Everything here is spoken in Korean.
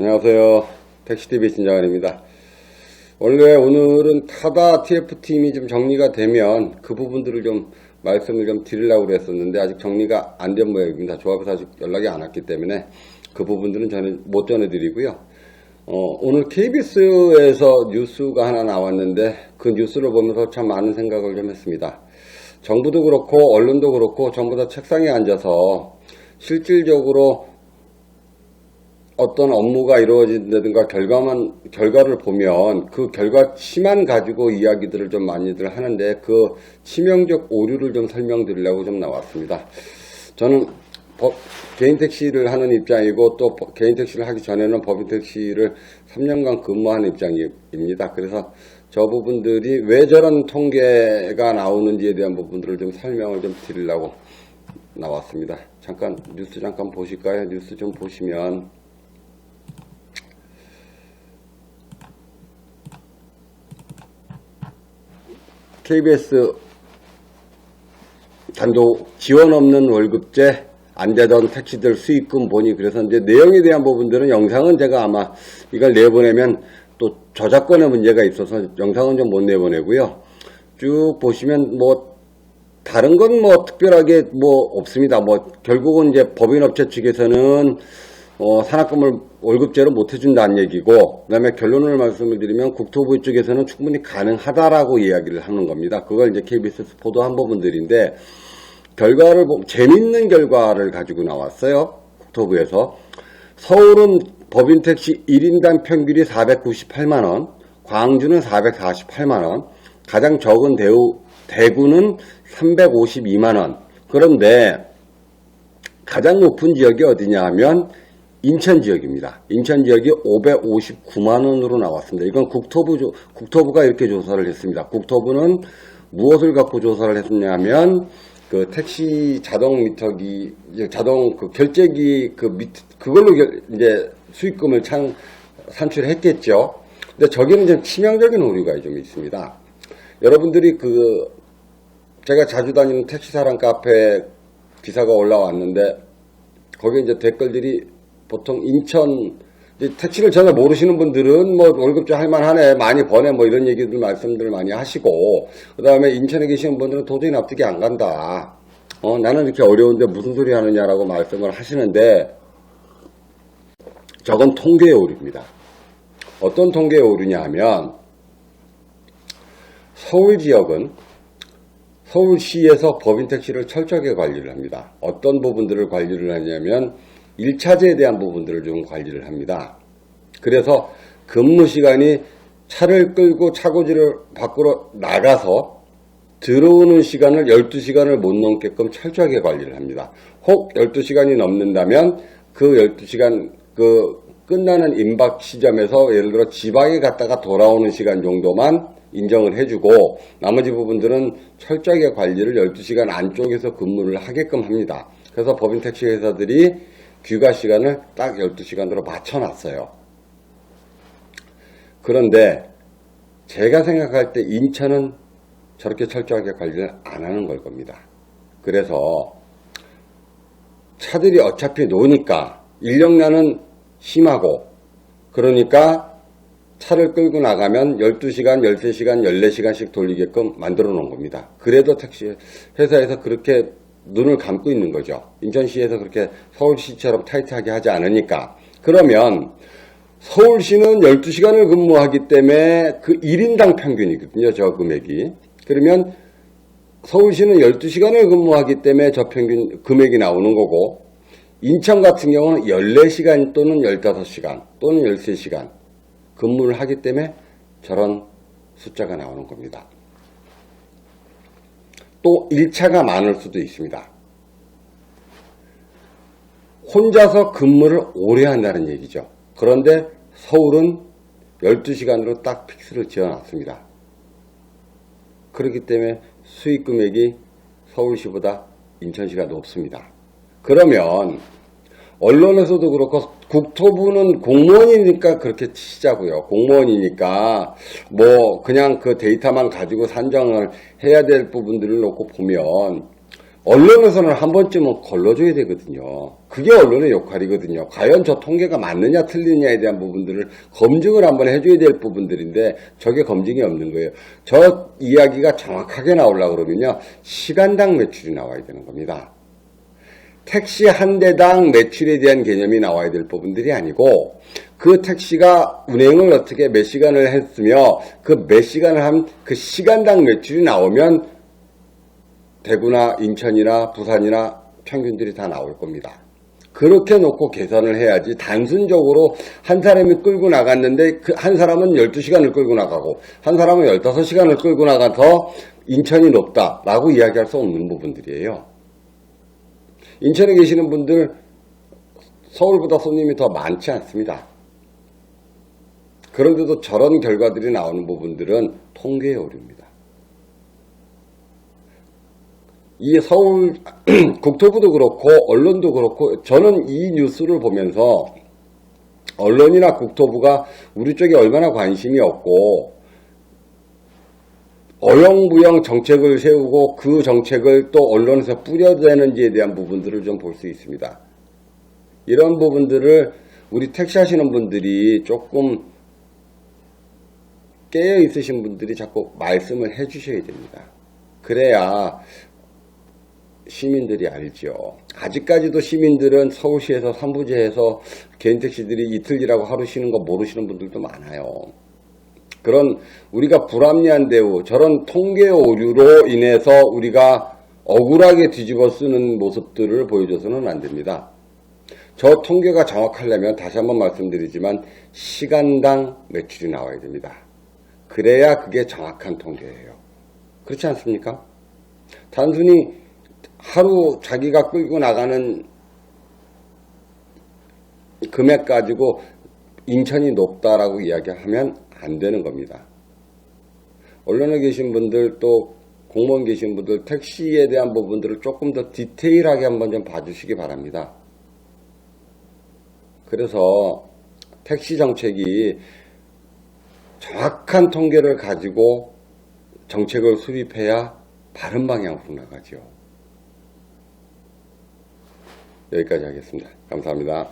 안녕하세요. 택시TV 진장환입니다. 오늘은 타다 TF팀이 좀 정리가 되면 그 부분들을 좀 말씀을 좀 드리려고 그랬었는데 아직 정리가 안 된 모양입니다. 조합에서 아직 연락이 안 왔기 때문에 그 부분들은 저는 못 전해드리고요. 오늘 KBS에서 뉴스가 하나 나왔는데 그 뉴스를 보면서 참 많은 생각을 좀 했습니다. 정부도 그렇고 언론도 그렇고 전부 다 책상에 앉아서 실질적으로 어떤 업무가 이루어진다든가 결과를 보면 그 결과치만 가지고 이야기들을 좀 많이들 하는데 그 치명적 오류를 좀 설명드리려고 좀 나왔습니다. 저는 개인 택시를 하는 입장이고 또 개인 택시를 하기 전에는 법인 택시를 3년간 근무하는 입장입니다. 그래서 저 부분들이 왜 저런 통계가 나오는지에 대한 부분들을 좀 설명을 좀 드리려고 나왔습니다. 잠깐 뉴스 잠깐 보실까요? 뉴스 좀 보시면 KBS 단독 지원 없는 월급제 안 되던 택시들 수익금 보니 그래서 이제 내용에 대한 부분들은 영상은 제가 아마 이걸 내보내면 또 저작권의 문제가 있어서 영상은 좀 못 내보내고요. 쭉 보시면 뭐 다른 건 뭐 특별하게 뭐 없습니다. 뭐 결국은 이제 법인업체 측에서는 산학금을 월급제로 못 해준다는 얘기고, 그 다음에 결론을 말씀을 드리면 국토부 쪽에서는 충분히 가능하다라고 이야기를 하는 겁니다. 그걸 이제 KBS에서 보도한 부분들인데, 재밌는 결과를 가지고 나왔어요. 국토부에서. 서울은 법인 택시 1인당 평균이 498만원, 광주는 448만원, 가장 적은 대구는 352만원. 그런데 가장 높은 지역이 어디냐 하면 인천 지역입니다. 인천 지역이 559만원으로 나왔습니다. 이건 국토부가 이렇게 조사를 했습니다. 국토부는 무엇을 갖고 조사를 했냐면, 그 택시 자동 미터기, 자동 그 결제기 그걸로 이제 수익금을 산출했겠죠. 근데 저기는 좀 치명적인 오류가 좀 있습니다. 여러분들이 제가 자주 다니는 택시사랑 카페 기사가 올라왔는데, 거기에 이제 댓글들이 보통 택시를 전혀 모르시는 분들은 뭐 월급제 할만하네, 많이 버네, 뭐 이런 얘기들 말씀들 많이 하시고, 그 다음에 인천에 계시는 분들은 도저히 납득이 안 간다. 나는 이렇게 어려운데 무슨 소리 하느냐라고 말씀을 하시는데, 저건 통계의 오류입니다. 어떤 통계의 오류냐 하면, 서울 지역은 서울시에서 법인 택시를 철저하게 관리를 합니다. 어떤 부분들을 관리를 하냐면 1차제에 대한 부분들을 좀 관리를 합니다. 그래서 근무 시간이 차를 끌고 차고지를 밖으로 나가서 들어오는 시간을 12시간을 못 넘게끔 철저하게 관리를 합니다. 혹 12시간이 넘는다면 그 12시간 끝나는 임박 시점에서 예를 들어 지방에 갔다가 돌아오는 시간 정도만 인정을 해주고 나머지 부분들은 철저하게 관리를 12시간 안쪽에서 근무를 하게끔 합니다. 그래서 법인 택시 회사들이 귀가 시간을 딱 12시간으로 맞춰놨어요. 그런데 제가 생각할 때 인천은 저렇게 철저하게 관리를 안 하는 걸 겁니다. 그래서 차들이 어차피 노니까 인력난은 심하고, 그러니까 차를 끌고 나가면 12시간, 13시간, 14시간씩 돌리게끔 만들어 놓은 겁니다. 그래도 택시 회사에서 그렇게 눈을 감고 있는 거죠. 인천시에서 그렇게 서울시처럼 타이트하게 하지 않으니까. 그러면 서울시는 12시간을 근무하기 때문에 그 1인당 평균이거든요, 저 금액이. 그러면 서울시는 12시간을 근무하기 때문에 저 평균 금액이 나오는 거고, 인천 같은 경우는 14시간 또는 15시간 또는 13시간 근무를 하기 때문에 저런 숫자가 나오는 겁니다. 또 1차가 많을 수도 있습니다. 혼자서 근무를 오래 한다는 얘기죠. 그런데 서울은 12시간으로 딱 픽스를 지어놨습니다. 그렇기 때문에 수익 금액이 서울시보다 인천시가 높습니다. 그러면 언론에서도 그렇고 국토부는 공무원이니까 그렇게 치자고요. 공무원이니까 뭐 그냥 그 데이터만 가지고 산정을 해야 될 부분들을 놓고 보면 언론에서는 한 번쯤은 걸러줘야 되거든요. 그게 언론의 역할이거든요. 과연 저 통계가 맞느냐 틀리느냐에 대한 부분들을 검증을 한번 해줘야 될 부분들인데 저게 검증이 없는 거예요. 저 이야기가 정확하게 나오려고 그러면요. 시간당 매출이 나와야 되는 겁니다. 택시 한 대당 매출에 대한 개념이 나와야 될 부분들이 아니고 그 택시가 운행을 어떻게 몇 시간을 했으며 그 몇 시간을 한 그 시간당 매출이 나오면 대구나 인천이나 부산이나 평균들이 다 나올 겁니다. 그렇게 놓고 계산을 해야지 단순적으로 한 사람이 끌고 나갔는데 그 한 사람은 12시간을 끌고 나가고 한 사람은 15시간을 끌고 나가서 인천이 높다라고 이야기할 수 없는 부분들이에요. 인천에 계시는 분들 서울보다 손님이 더 많지 않습니다. 그런데도 저런 결과들이 나오는 부분들은 통계의 오류입니다. 이 서울 국토부도 그렇고 언론도 그렇고 저는 이 뉴스를 보면서 언론이나 국토부가 우리 쪽에 얼마나 관심이 없고 어영부영 정책을 세우고 그 정책을 또 언론에서 뿌려대는지에 대한 부분들을 좀 볼 수 있습니다. 이런 부분들을 우리 택시 하시는 분들이 조금 깨어 있으신 분들이 자꾸 말씀을 해 주셔야 됩니다. 그래야 시민들이 알죠. 아직까지도 시민들은 서울시에서 삼부제에서 개인택시들이 이틀 일하고 하루 쉬는 거 모르시는 분들도 많아요. 그런 우리가 불합리한 대우, 저런 통계 오류로 인해서 우리가 억울하게 뒤집어 쓰는 모습들을 보여줘서는 안 됩니다. 저 통계가 정확하려면 다시 한번 말씀드리지만 시간당 매출이 나와야 됩니다. 그래야 그게 정확한 통계예요. 그렇지 않습니까? 단순히 하루 자기가 끌고 나가는 금액 가지고 인천이 높다라고 이야기하면 안 되는 겁니다. 언론에 계신 분들 또 공무원 계신 분들 택시에 대한 부분들을 조금 더 디테일하게 한번 좀 봐주시기 바랍니다. 그래서 택시 정책이 정확한 통계를 가지고 정책을 수립해야 바른 방향으로 나가죠. 여기까지 하겠습니다. 감사합니다.